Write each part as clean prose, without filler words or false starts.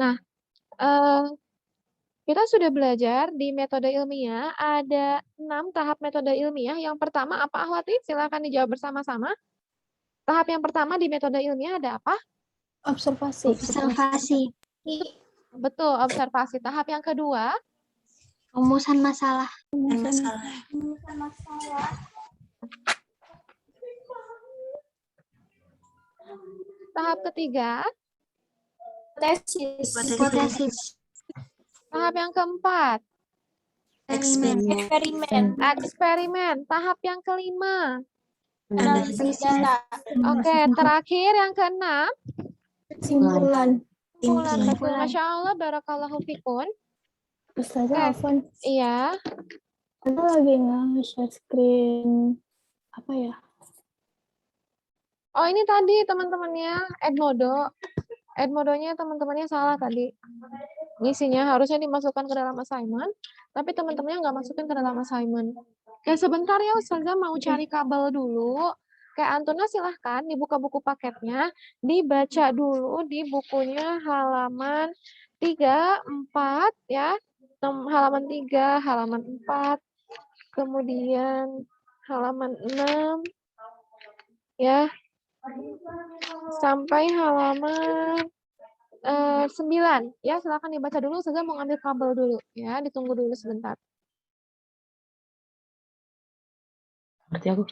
Nah, eh, kita sudah belajar di metode ilmiah, ada 6 tahap metode ilmiah. Yang pertama apa, Ahwati? Silakan dijawab bersama-sama. Tahap yang pertama di metode ilmiah ada apa? Observasi. Betul, observasi. Tahap yang kedua? Rumusan masalah. Tahap ketiga? Hipotesis. Tahap yang keempat? Eksperimen. Tahap yang kelima? Analisis. Oke, terakhir yang keenam? Kesimpulan. Betul, Masya Allah, barakallahu fikun. Ustazah Afwan, Iya. Anda lagi nge-share screen apa ya? Oh, ini tadi teman-temannya Edmodo. Edmodonya teman-temannya salah tadi. Ngisinya harusnya dimasukkan ke dalam assignment, tapi teman-temannya nggak masukin ke dalam assignment. Oke, sebentar ya Ustazah mau cari kabel dulu. Kayak Antuna silahkan dibuka buku paketnya, dibaca dulu di bukunya halaman 3, 4 ya. Halaman 3, halaman 4, kemudian halaman 6 ya. Sampai halaman 9 ya, silakan dibaca dulu. Saya mau ngambil kabel dulu ya, ditunggu dulu sebentar. Berarti aku.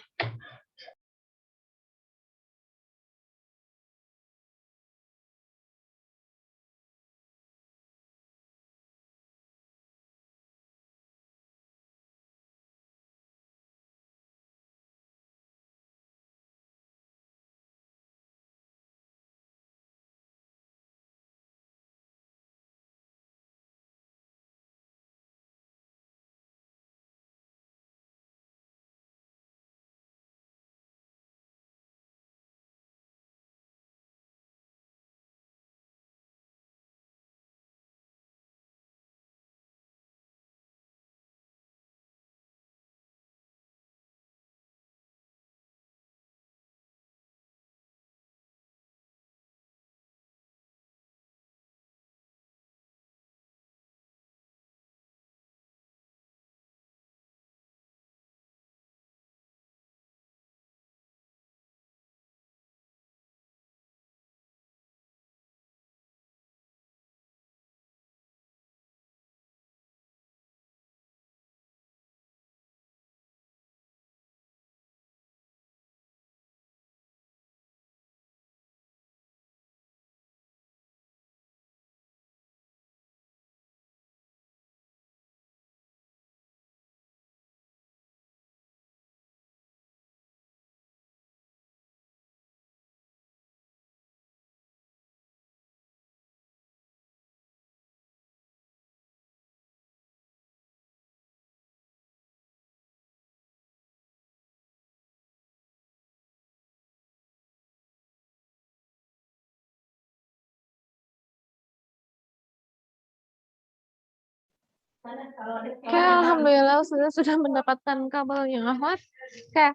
Oke, alhamdulillah sudah mendapatkan kabelnya, Ahmad. Oke,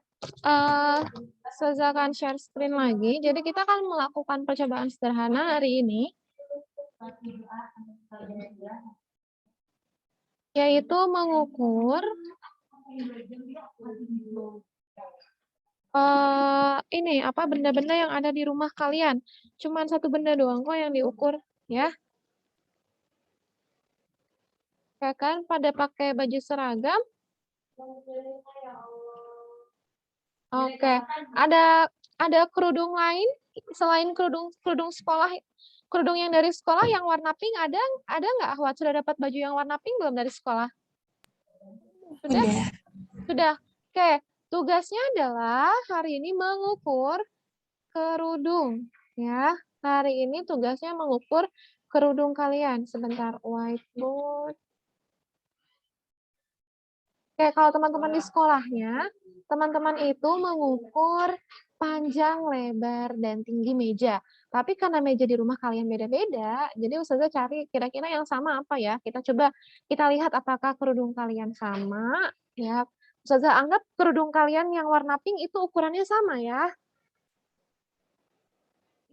saya akan share screen lagi. Jadi kita akan melakukan percobaan sederhana hari ini, yaitu mengukur ini apa benda-benda yang ada di rumah kalian. Cuman satu benda doang kok yang diukur, ya. Oke kan, pada pakai baju seragam. Oke, ada kerudung lain selain kerudung sekolah, kerudung yang dari sekolah yang warna pink ada nggak? Ahwat sudah dapat baju yang warna pink belum dari sekolah? Sudah. Oke, tugasnya adalah hari ini mengukur kerudung, ya. Hari ini tugasnya mengukur kerudung kalian. Sebentar, whiteboard. Oke, kalau teman-teman di sekolahnya, teman-teman itu mengukur panjang, lebar, dan tinggi meja. Tapi karena meja di rumah kalian beda-beda, jadi Ustazah cari kira-kira yang sama apa ya. Kita coba, kita lihat apakah kerudung kalian sama. Ya, Ustazah anggap kerudung kalian yang warna pink itu ukurannya sama ya.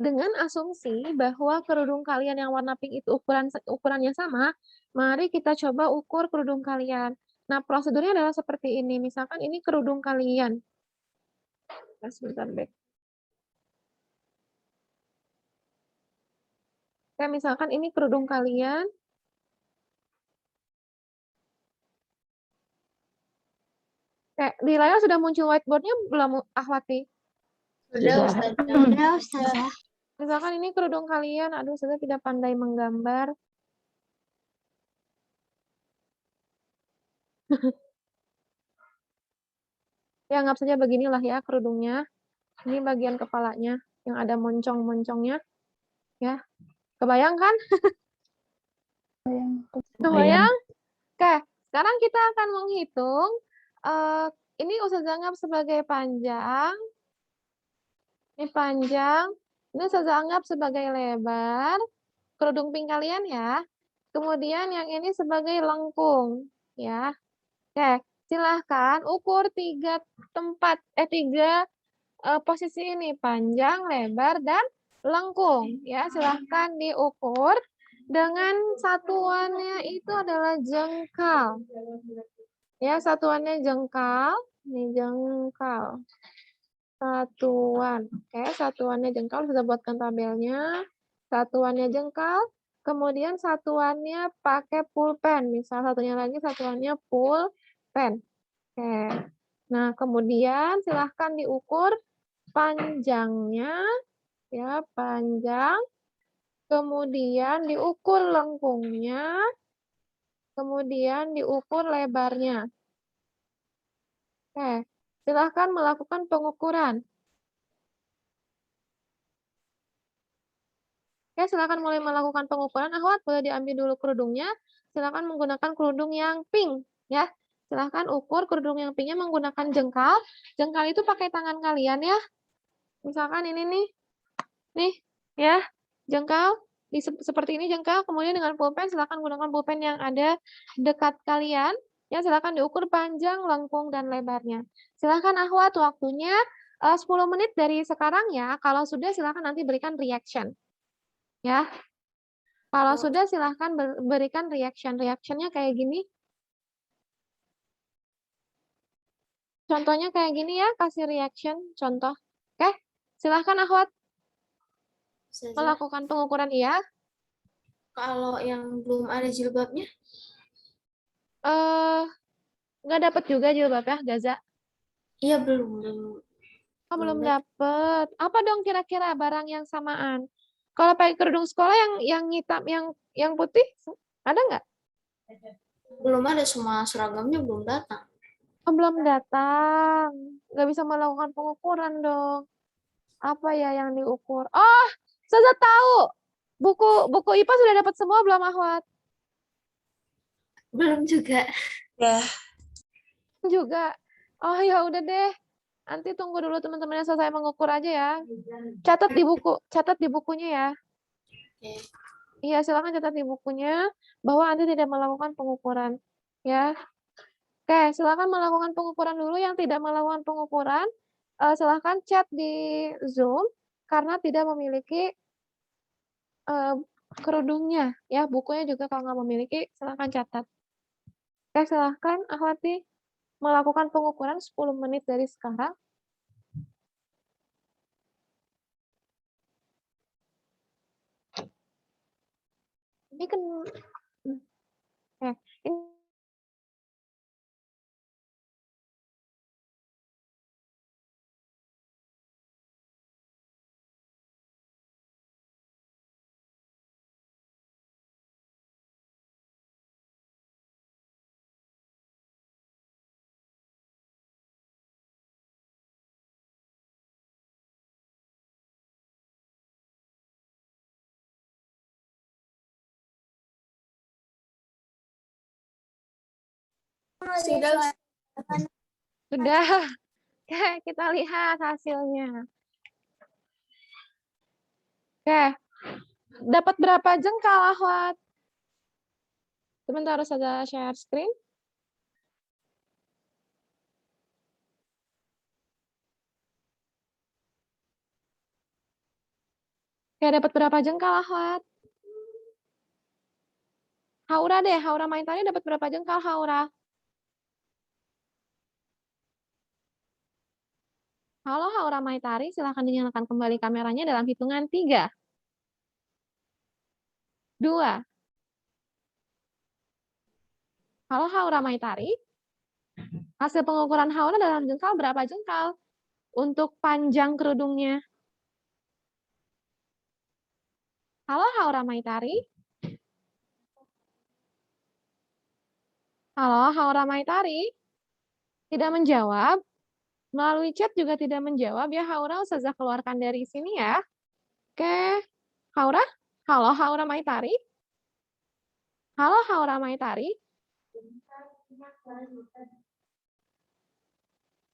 dengan asumsi bahwa kerudung kalian yang warna pink itu ukurannya sama, mari kita coba ukur kerudung kalian. Nah, prosedurnya adalah seperti ini. Misalkan ini kerudung kalian. Sebentar, Bek. Kayak misalkan ini kerudung kalian. Kayak di layar sudah muncul whiteboard-nya belum, Ahwati? Sudah, Sudah. Sudah, Ustazah. Misalkan ini kerudung kalian, aduh saya tidak pandai menggambar. Ya, anggap saja beginilah ya kerudungnya. Ini bagian kepalanya yang ada moncong-moncongnya. Ya, kebayang kan? Kebayang? Oke, sekarang kita akan menghitung. Ini Ustazah anggap sebagai panjang. Ini panjang. Ini Ustazah anggap sebagai lebar. Kerudung pink kalian ya. Kemudian yang ini sebagai lengkung. Ya. Oke, silahkan ukur tiga posisi ini. Panjang, lebar, dan lengkung. Ya, silahkan diukur. Dengan satuannya itu adalah jengkal. Ya, satuannya jengkal. Ini jengkal. Satuan. Oke, satuannya jengkal. Sudah buatkan tabelnya. Satuannya jengkal. Kemudian satuannya pakai pulpen. Misal satunya lagi satuannya pulpen. Oke. Nah, kemudian silahkan diukur panjangnya. Ya, panjang. Kemudian diukur lengkungnya, kemudian diukur lebarnya. Oke, silahkan melakukan pengukuran. Oke, silahkan mulai melakukan pengukuran. Ahwat, boleh diambil dulu kerudungnya. Silahkan menggunakan kerudung yang pink. Ya, silahkan ukur kerudung yang pinknya menggunakan jengkal. Jengkal itu pakai tangan kalian ya. Misalkan ini nih, ya, jengkal. Seperti ini jengkal, kemudian dengan pulpen silakan gunakan pulpen yang ada dekat kalian. Ya, silakan diukur panjang, lengkung, dan lebarnya. Silakan Ahwat, waktunya 10 menit dari sekarang ya. Kalau sudah silakan nanti berikan reaction. Ya. Kalau sudah silakan berikan reaction. Reactionnya kayak gini. Contohnya kayak gini ya, kasih reaction, contoh. Oke, silahkan Ahwat melakukan pengukuran iya. Kalau yang belum ada jilbabnya? Nggak dapat juga jilbabnya, Gaza? Iya, belum. Oh, belum dapat. Apa dong kira-kira barang yang samaan? Kalau pakai kerudung sekolah yang hitam, yang putih, ada nggak? Belum ada, semua seragamnya belum datang. Oh, belum datang. Nggak bisa melakukan pengukuran dong. Apa ya yang diukur? Oh, saya tahu. Buku IPA sudah dapat semua belum, Ahwat? Belum juga. Ya. Juga. Oh, ya udah deh. Nanti tunggu dulu teman-teman yang selesai mengukur aja ya. Catat di bukunya ya. Oke. Iya, silakan catat di bukunya bahwa Anda tidak melakukan pengukuran. Ya. Oke, silakan melakukan pengukuran dulu. Yang tidak melakukan pengukuran, silakan chat di Zoom karena tidak memiliki kerudungnya. Ya, bukunya juga kalau nggak memiliki, silakan catat. Oke, silakan Ahwati melakukan pengukuran 10 menit dari sekarang. Ini kan ini sudah. Oke, kita lihat hasilnya. Oke. Dapat berapa jengkal, Ahwat? Sebentar, harus ada share screen. Kayak dapat berapa jengkal, Ahwat? Haura deh, Haura Maitari dapat berapa jengkal, Haura? Halo, Haura Maitari, silahkan dinyalakan kembali kameranya dalam hitungan 3, 2. Halo, Haura Maitari. Hasil pengukuran Haura dalam jengkal berapa jengkal? Untuk panjang kerudungnya. Halo, Haura Maitari. Halo, Haura Maitari. Tidak menjawab. Melalui chat juga tidak menjawab ya, Haura. Ustazah keluarkan dari sini ya. Oke. Haura? Halo, Haura Maitari. Halo, Haura Maitari.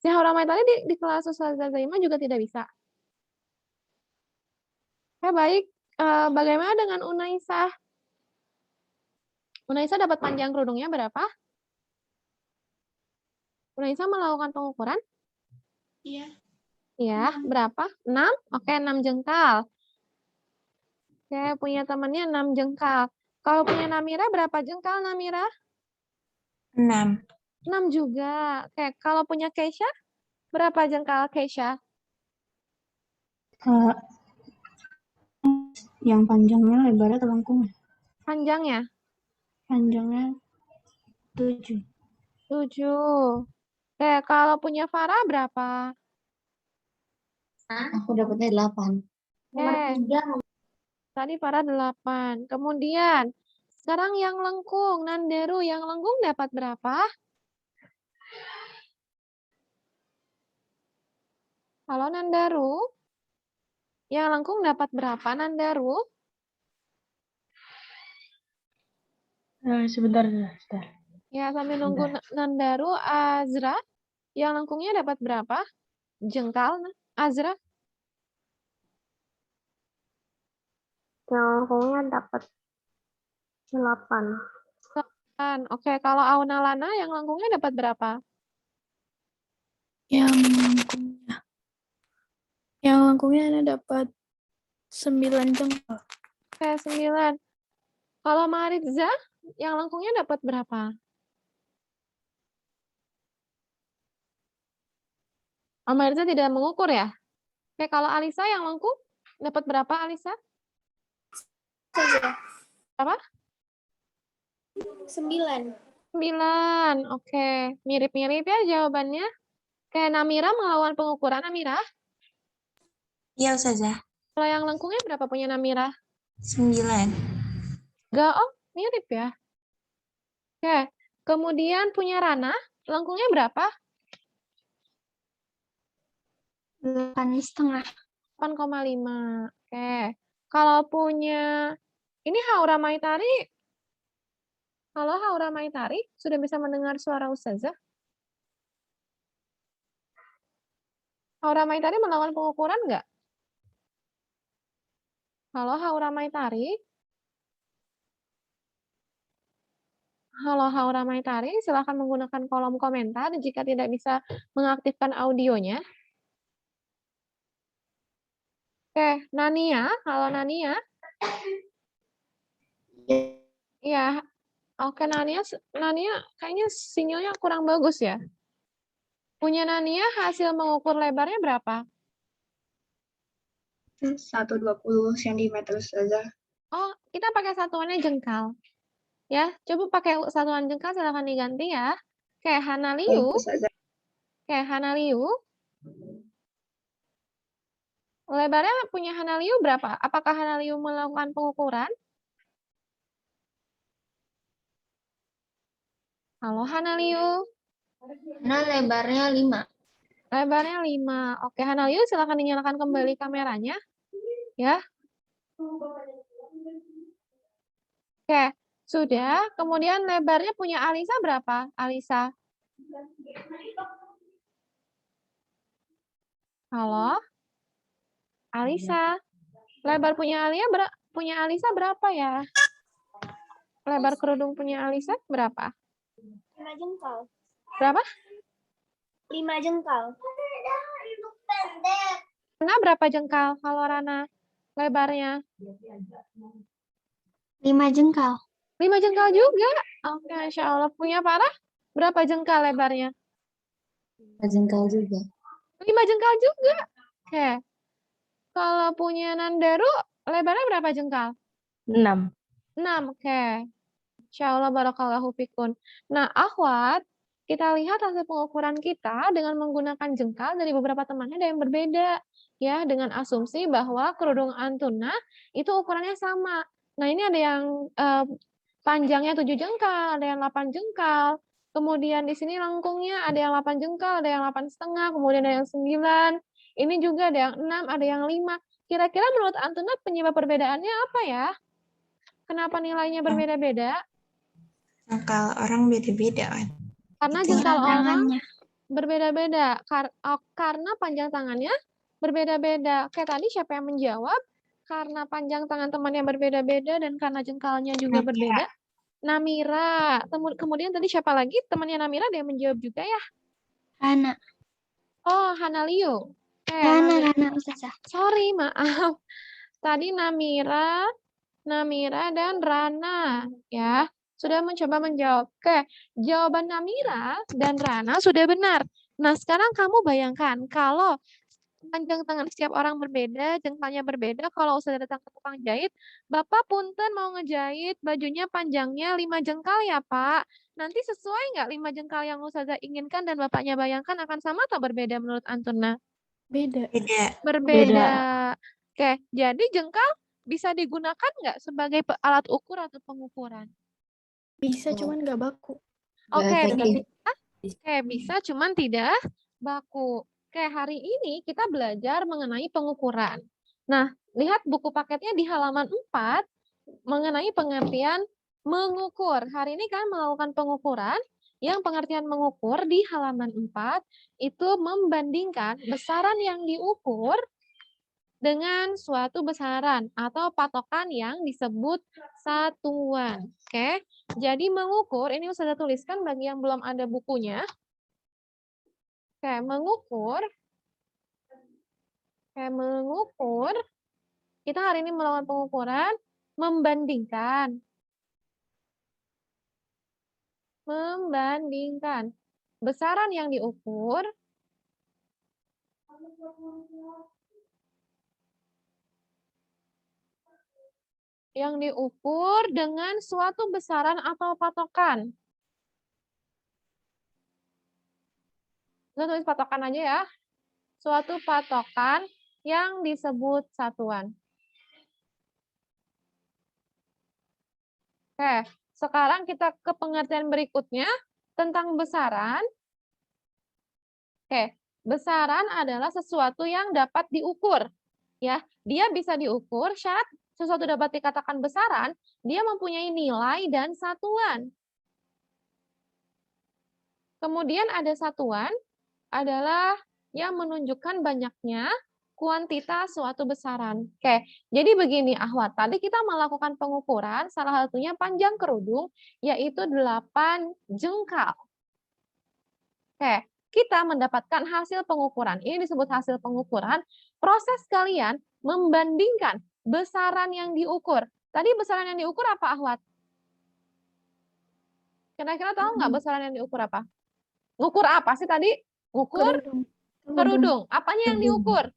Si Haura Maitari di kelas Ustazah Zaimah juga tidak bisa. Oke, baik. Bagaimana dengan Unaisah? Unaisah dapat panjang kerudungnya berapa? Unaisah melakukan pengukuran? Iya. Ya, berapa? 6? Oke, 6 jengkal. Oke, punya temannya 6 jengkal. Kalau punya Namira, berapa jengkal Namira? 6. 6 juga. Oke, kalau punya Keisha, berapa jengkal Keisha? Yang panjangnya lebarnya atau lengkungnya? Panjangnya? Panjangnya 7. 7. Oke, kalau punya Farah berapa? Aku dapatnya 8. Oke, tadi Farah 8. Kemudian, sekarang yang lengkung, Nanderu, yang lengkung dapat berapa? Halo Nandaru. Yang lengkung dapat berapa Nandaru? Sebentar. Ya, sambil nunggu Nandaru, Azra. Yang lengkungnya dapat berapa? Jengkal, Azra. Yang lengkungnya dapat 8. Oke, kalau Auna Lana yang lengkungnya dapat berapa? Yang lengkungnya dapat 9 jengkal. Oke, 9. Kalau Maritza yang lengkungnya dapat berapa? Maritza tidak mengukur ya? Oke, kalau Alisa yang lengkung dapat berapa Alisa? Berapa? 9. 9. Oke, mirip-mirip ya jawabannya. Oke, Namira melawan pengukuran Namira. Iya, Ustazah. Kalau yang lengkungnya berapa punya Namira? 9. Enggak, oh mirip ya. Oke, kemudian punya Rana, lengkungnya berapa? 8,5. 8,5. Oke, kalau punya, ini Haura Maitari, halo Haura Maitari, sudah bisa mendengar suara Ustazah? Haura Maitari melakukan pengukuran enggak? Halo Haura Maitari. Halo Haura Maitari, silakan menggunakan kolom komentar jika tidak bisa mengaktifkan audionya. Oke, Nania, halo Nania. Iya, oke Nania, Nania kayaknya sinyalnya kurang bagus ya. Punya Nania hasil mengukur lebarnya berapa? 120 cm saja. Oh, kita pakai satuannya jengkal. Ya, coba pakai satuan jengkal, silakan diganti ya. Oke, Hanaliu. Oke, Hanaliu. Lebarnya punya Hanaliu berapa? Apakah Hanaliu melakukan pengukuran? Halo Hanaliu. Nah, lebarnya 5. Lebarnya 5. Oke, Hanaliu silakan dinyalakan kembali kameranya. Ya. Oke, sudah. Kemudian lebarnya punya Alisa berapa? Alisa. Halo? Alisa. Lebar punya Alisa berapa ya? Lebar kerudung punya Alisa berapa? 5 jengkal. Berapa? 5 jengkal. Rana berapa jengkal kalau Rana? lebarnya? 5 jengkal. 5 jengkal juga. Oke, Masya Allah. Punya Farah? Berapa jengkal lebarnya? Jengkal juga. 5 jengkal juga. Oke. Kalau punya Nandaru, lebarnya berapa jengkal? 6. 6. Oke. Insya Allah barakallahu fikun. Nah, akhwat, kita lihat hasil pengukuran kita dengan menggunakan jengkal dari beberapa temannya ada yang berbeda. Ya, dengan asumsi bahwa kerudung Antuna itu ukurannya sama. Nah, ini ada yang panjangnya 7 jengkal, ada yang 8 jengkal. Kemudian di sini lengkungnya ada yang 8 jengkal, ada yang 8,5, kemudian ada yang 9. Ini juga ada yang 6, ada yang 5. Kira-kira menurut Antuna penyebab perbedaannya apa ya? Kenapa nilainya berbeda-beda? Jengkal orang beda-beda kan. Karena Itu jengkal orang tangannya. berbeda-beda. Karena panjang tangannya berbeda-beda. Kayak tadi siapa yang menjawab? Karena panjang tangan temannya berbeda-beda dan karena jengkalnya juga berbeda. Namira. Kemudian tadi siapa lagi? Temannya Namira ada yang menjawab juga ya? Hana. Oh, Hanalio. Hana Ustazah. Sorry, maaf. Tadi Namira dan Rana ya sudah mencoba menjawab. Oke, jawaban Namira dan Rana sudah benar. Nah, sekarang kamu bayangkan kalau panjang tangan setiap orang berbeda, jengkalnya berbeda, kalau sudah datang ke tukang jahit, Bapak punten mau ngejahit bajunya panjangnya 5 jengkal ya, Pak. Nanti sesuai nggak 5 jengkal yang Ustazah inginkan dan Bapaknya bayangkan akan sama atau berbeda menurut Antuna? Beda. Berbeda. Oke, jadi jengkal bisa digunakan nggak sebagai alat ukur atau pengukuran? Bisa, cuman nggak baku. Oke, bisa, cuman tidak baku. Oke, hari ini kita belajar mengenai pengukuran. Nah, lihat buku paketnya di halaman 4 mengenai pengertian mengukur. Hari ini kalian melakukan pengukuran. Yang pengertian mengukur di halaman 4 itu membandingkan besaran yang diukur dengan suatu besaran atau patokan yang disebut satuan. Oke, jadi mengukur, ini Ustazah tuliskan bagi yang belum ada bukunya. Oke, mengukur, kita hari ini melakukan pengukuran, membandingkan besaran yang diukur dengan suatu besaran atau patokan. Kita tulis patokan aja ya. Suatu patokan yang disebut satuan. Oke, sekarang kita ke pengertian berikutnya tentang besaran. Oke, besaran adalah sesuatu yang dapat diukur. Ya, dia bisa diukur, syarat sesuatu dapat dikatakan besaran, dia mempunyai nilai dan satuan. Kemudian ada satuan, adalah yang menunjukkan banyaknya kuantitas suatu besaran. Oke, jadi begini Ahwat, tadi kita melakukan pengukuran, salah satunya panjang kerudung, yaitu 8 jengkal. Oke, kita mendapatkan hasil pengukuran. Ini disebut hasil pengukuran. Proses kalian membandingkan besaran yang diukur. Tadi besaran yang diukur apa, Ahwat? Kira-kira tahu nggak besaran yang diukur apa? Ngukur apa sih tadi? Ngukur kerudung. Apanya yang diukur?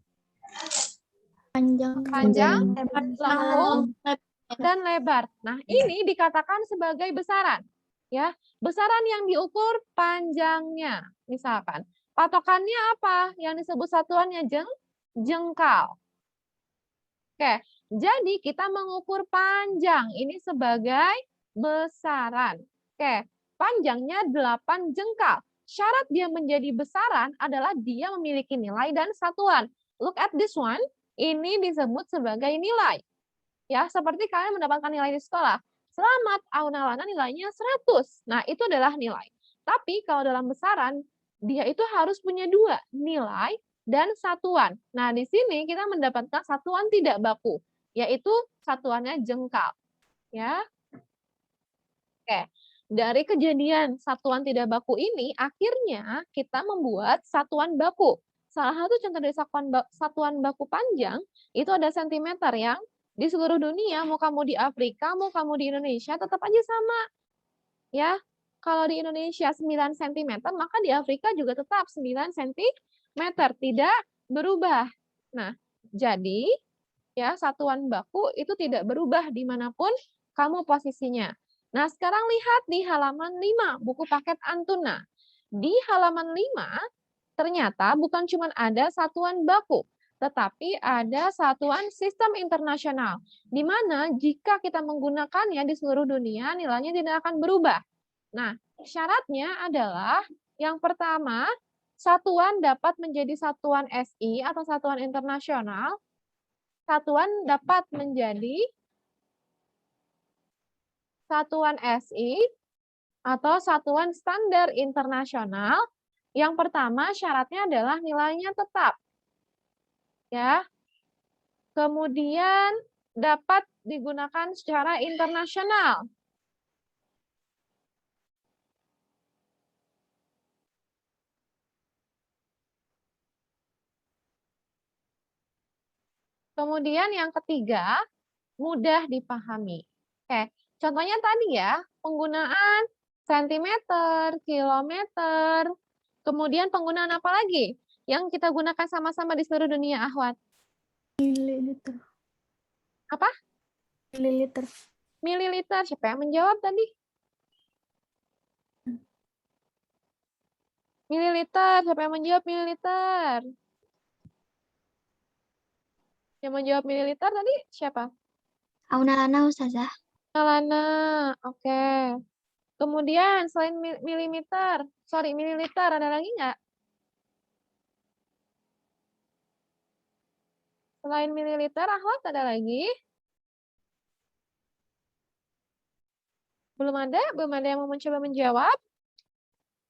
Panjang, lengkung, dan lebar. Nah, ini dikatakan sebagai besaran. Ya, besaran yang diukur panjangnya. Misalkan, patokannya apa? Yang disebut satuannya jengkal. Oke, jadi kita mengukur panjang ini sebagai besaran. Oke, panjangnya 8 jengkal. Syarat dia menjadi besaran adalah dia memiliki nilai dan satuan. Look at this one. Ini disebut sebagai nilai. Ya, seperti kalian mendapatkan nilai di sekolah. Selamat, Aunalana nilainya 100. Nah, itu adalah nilai. Tapi kalau dalam besaran, dia itu harus punya 2, nilai dan satuan. Nah, di sini kita mendapatkan satuan tidak baku, yaitu satuannya jengkal. Ya. Oke. Dari kejadian satuan tidak baku ini, akhirnya kita membuat satuan baku. salah satu contoh dari satuan baku panjang itu ada sentimeter yang di seluruh dunia, mau kamu di Afrika, mau kamu di Indonesia, tetap aja sama. Ya, kalau di Indonesia 9 cm, maka di Afrika juga tetap 9 cm, tidak berubah. Nah, jadi ya satuan baku itu tidak berubah dimanapun kamu posisinya. Nah, sekarang lihat di halaman 5, buku paket Antuna. Di halaman 5, ternyata bukan cuma ada satuan baku, tetapi ada satuan sistem internasional, di mana jika kita menggunakannya di seluruh dunia, nilainya tidak akan berubah. Nah, syaratnya adalah yang pertama, satuan dapat menjadi satuan SI atau satuan internasional, satuan dapat menjadi satuan SI atau satuan standar internasional. Yang pertama syaratnya adalah nilainya tetap. Ya. Kemudian dapat digunakan secara internasional. Kemudian yang ketiga, mudah dipahami. Oke, contohnya tadi ya, penggunaan sentimeter, kilometer, kemudian penggunaan apa lagi yang kita gunakan sama-sama di seluruh dunia, Ahwat? Mililiter. Apa? Mililiter. Mililiter. Siapa yang menjawab tadi? Mililiter. Siapa yang menjawab mililiter? Yang menjawab mililiter tadi siapa? Auna-Lana Ustazah. Alana. Oke. Kemudian selain mililiter, ada lagi nggak? Selain mililiter, Ahwat ada lagi? Belum ada yang mau mencoba menjawab?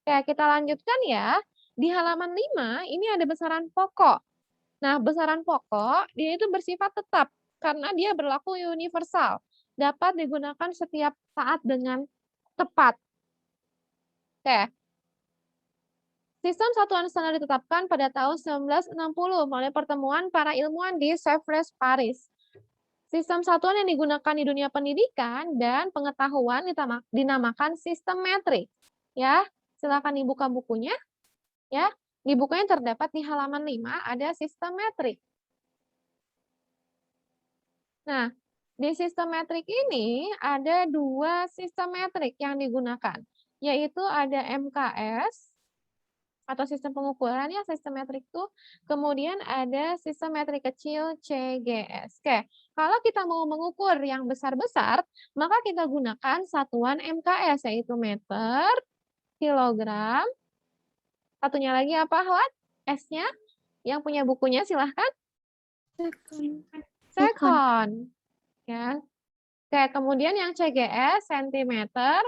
Oke, kita lanjutkan ya. Di halaman 5, ini ada besaran pokok. Nah, besaran pokok, dia itu bersifat tetap, karena dia berlaku universal. Dapat digunakan setiap saat dengan tepat. Oke. Sistem satuan standar ditetapkan pada tahun 1960 melalui pertemuan para ilmuwan di Sèvres, Paris. Sistem satuan yang digunakan di dunia pendidikan dan pengetahuan dinamakan sistem metrik. Ya, silakan dibuka bukunya. Ya, di bukunya terdapat di halaman 5 ada sistem metrik. Nah, di sistem metrik ini ada 2 sistem metrik yang digunakan, yaitu ada MKS atau sistem pengukuran ya, sistem metrik itu. Kemudian ada sistem metrik kecil CGS. Oke, kalau kita mau mengukur yang besar-besar, maka kita gunakan satuan MKS, yaitu meter, kilogram. Satunya lagi apa, Ahwat? S-nya? Yang punya bukunya silahkan. Sekon. Ya. Oke, kemudian yang CGS, sentimeter,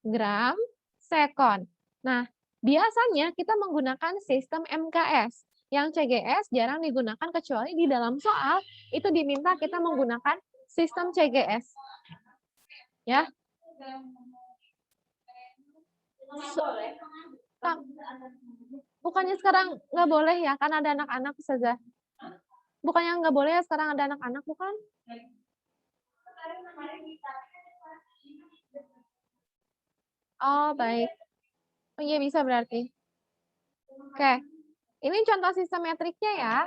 gram, sekon. Nah, biasanya kita menggunakan sistem MKS. Yang CGS jarang digunakan kecuali di dalam soal itu diminta kita menggunakan sistem CGS. Ya. Bukannya sekarang nggak boleh ya, karena ada anak-anak saja. Bukannya nggak boleh ya sekarang ada anak-anak, bukan? Oh, baik. Oh iya, bisa berarti. Oke, ini contoh sistem metriknya ya.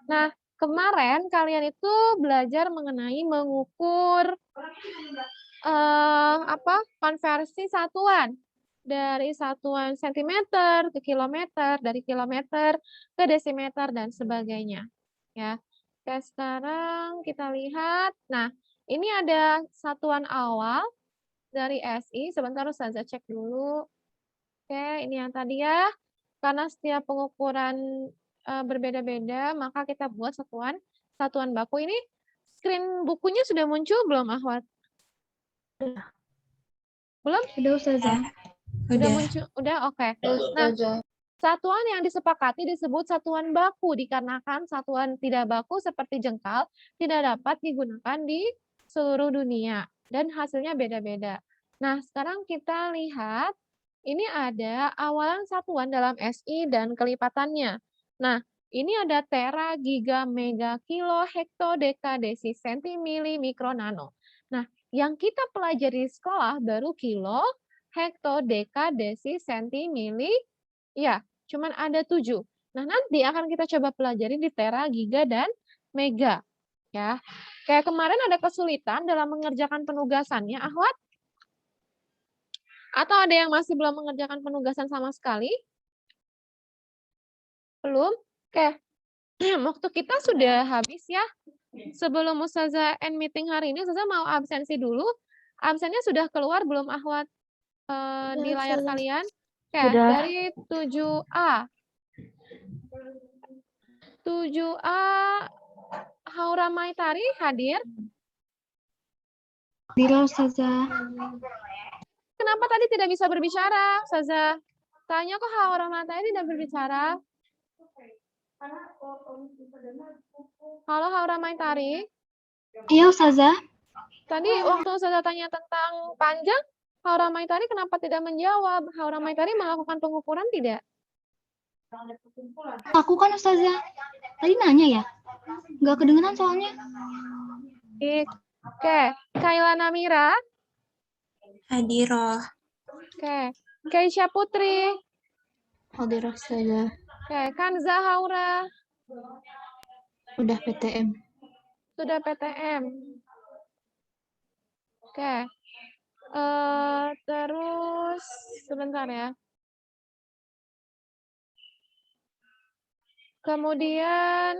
Nah, kemarin kalian itu belajar mengenai mengukur konversi satuan. Dari satuan sentimeter ke kilometer, dari kilometer ke desimeter, dan sebagainya. Ya. Oke, sekarang kita lihat. Nah, ini ada satuan awal dari SI. Sebentar, Ustazah cek dulu. Oke, ini yang tadi ya. Karena setiap pengukuran berbeda-beda, maka kita buat satuan baku. Ini screen bukunya sudah muncul belum, Ahwat? Belum? Udah Ustazah. Udah muncul? Udah, oke. Nah, satuan yang disepakati disebut satuan baku, dikarenakan satuan tidak baku seperti jengkal tidak dapat digunakan di seluruh dunia, dan hasilnya beda-beda. Nah, sekarang kita lihat, ini ada awalan satuan dalam SI dan kelipatannya. Nah, ini ada tera, giga, mega, kilo, hekto, deka, desi, senti, mili, mikro, nano. Nah, yang kita pelajari di sekolah baru kilo, hekto, deka, desi, senti, mili, ya, cuman ada 7. Nah, nanti akan kita coba pelajari di tera, giga, dan mega. Ya, kayak kemarin ada kesulitan dalam mengerjakan penugasannya, Ahwat? Atau ada yang masih belum mengerjakan penugasan sama sekali? Belum? Oke. Waktu kita sudah habis ya. Sebelum Ustazah end meeting hari ini, Ustazah mau absensi dulu. Absennya sudah keluar belum, Ahwat? Di layar Ustazah. kalian? Oke, Sudah. dari 7A. 7A, Haura Maitari hadir. Bila Ustazah. Kenapa tadi tidak bisa berbicara, Ustazah? Tanya kok Haura Maitari tidak berbicara? Halo Haura Maitari. Iya Ustazah. Tadi waktu Ustazah tanya tentang panjang, Haura Maitari kenapa tidak menjawab? Haura Maitari melakukan pengukuran tidak? Aku kan Ustazah. Tadi nanya ya. Nggak kedengeran soalnya. Oke, Kaila Namira. Hadiroh. Oke, Keisha Putri. Hadir Ustazah. Oke, Kanza Haura. Udah PTM. Sudah PTM. Oke. Terus sebentar ya. Kemudian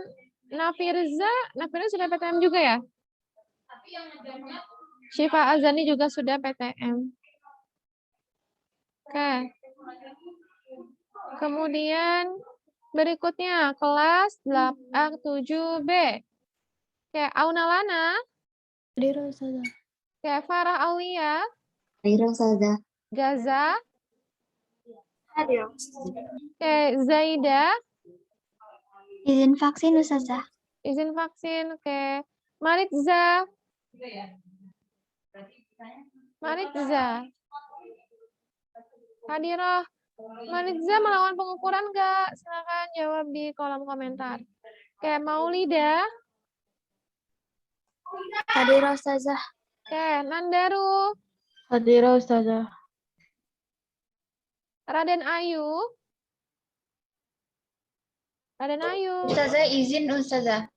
Nafirza sudah PTM juga ya? Syifa Azani juga sudah PTM. Oke. Kemudian berikutnya kelas 7B. Oke, Auna Lana. Hadir Ustazah. Oke, Farah Aulia. Hadir Ustazah. Gaza. Hadiroh. Oke, Zaida. Izin vaksin Ustazah. Izin vaksin. Oke. Maritza. Maritza. Hadiroh. Maritza melakukan pengukuran nggak? Silakan jawab di kolom komentar. Oke, Maulida. Hadiroh Ustazah. Oke, Nandaru. Hadir Ustazah. Raden Ayu. Raden Ayu. Ustazah izin Ustazah.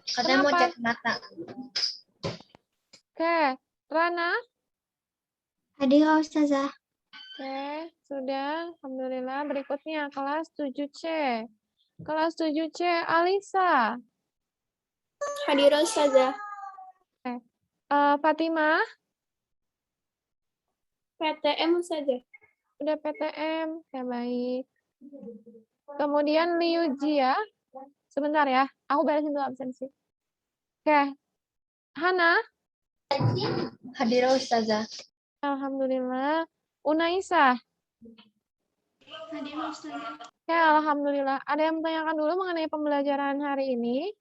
Katanya mau Kenapa? cek mata. Oke, Rana. Hadir Ustazah. Oke, sudah. Alhamdulillah. Berikutnya kelas 7C. Kelas 7C, Alisa. Hadiroh Ustazah. Fatimah. PTM Ustazah. Udah PTM. Oke, baik. Kemudian Liu Jia. Sebentar ya. Aku beresin dulu absensi. Oke. Hana. Hadir Ustazah. Alhamdulillah. Unaisa. Hadir Ustazah. Oke, alhamdulillah. Ada yang menanyakan dulu mengenai pembelajaran hari ini?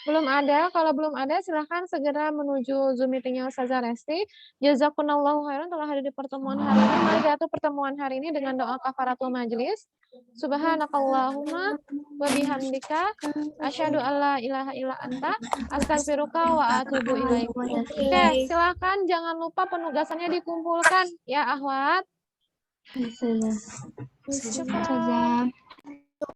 Belum ada. Kalau belum ada, silahkan segera menuju Zoom meeting-nya Ustazah Resti. Jazakumullahu khairan telah hadir di pertemuan hari ini. Mari kita tutup pertemuan hari ini dengan doa kafaratul majlis. Subhanakallahumma wa bihamdika asyhadu alla ilaha illa anta astaghfiruka wa atubu ilaik. Oke, silahkan jangan lupa penugasannya dikumpulkan ya, Ahwat. Ustazah. Syukran. Ustazah.